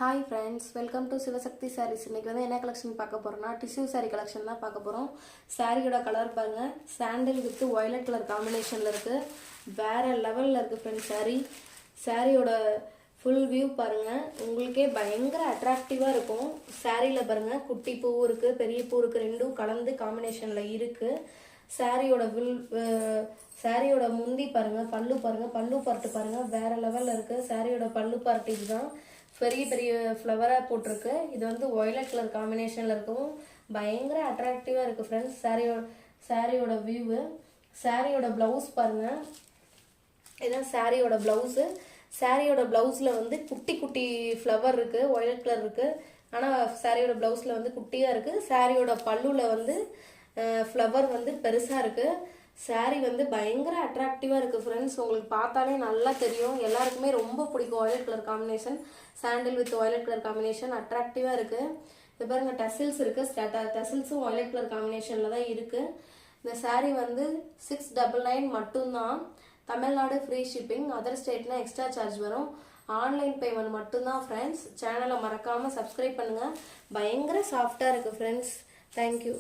Hi friends, welcome to Sivasakthi sarees. இன்றைக்கி வந்து என்ன கலெக்ஷன் பார்க்க போகிறோம்னா டிஷ்யூ சாரீ கலெக்ஷன் தான் பார்க்க போகிறோம். சாரியோட கலர் பாருங்கள், சாண்டில் வித் வயலட் கலர் காம்பினேஷனில் இருக்குது. வேறு லெவலில் இருக்குது ஃப்ரெண்ட்ஸ். சாரியோட ஃபுல் வியூ பாருங்கள், உங்களுக்கே பயங்கர அட்ராக்டிவாக இருக்கும். சாரியில் பாருங்கள், குட்டி பூ இருக்குது, பெரிய பூ இருக்குது, ரெண்டும் கலந்து காம்பினேஷனில் இருக்குது. சாரியோட முந்தி பாருங்கள், பல்லு பாருங்கள், பல்லு பார்ட்டு பாருங்கள், வேறு லெவலில் இருக்குது. சாரியோட பல்லு பார்ட்டு இதுதான், பெரிய பெரிய ஃப்ளவராக போட்டிருக்கு. இது வந்து வயலட் கலர் காம்பினேஷனில் இருக்கவும் பயங்கர அட்ராக்டிவாக இருக்குது ஃப்ரெண்ட்ஸ். சாரியோட வியூவு. சாரியோட ப்ளவுஸ் பாருங்கள், இதுதான் சாரியோட ப்ளவுஸு. சாரியோட ப்ளவுஸில் வந்து குட்டி குட்டி ஃப்ளவர் இருக்குது, வயலட் கலர் இருக்குது. ஆனால் சாரியோட ப்ளவுஸில் வந்து குட்டியாக இருக்குது. சாரியோட பல்லுவில் வந்து ஃப்ளவர் வந்து பெருசாக இருக்குது. சாரீ வந்து பயங்கர அட்ராக்டிவாக இருக்குது ஃப்ரெண்ட்ஸ். உங்களுக்கு பார்த்தாலே நல்லா தெரியும், எல்லாருக்குமே ரொம்ப பிடிக்கும். Violet colour combination, sandal with violet colour combination அட்ராக்டிவாக இருக்குது. இது பாருங்கள், டசில்ஸ் இருக்குது. டசில்ஸும் வயலட் கலர் காம்பினேஷனில் தான் இருக்குது. இந்த சாரீ வந்து 699 மட்டும்தான். தமிழ்நாடு ஃப்ரீ ஷிப்பிங், அதர் ஸ்டேட்னா எக்ஸ்ட்ரா சார்ஜ் வரும். ஆன்லைன் பேமெண்ட் மட்டும்தான் ஃப்ரெண்ட்ஸ். சேனலை மறக்காமல் சப்ஸ்கிரைப் பண்ணுங்கள். பயங்கர சாஃப்டாக இருக்குது ஃப்ரெண்ட்ஸ். தேங்க்யூ.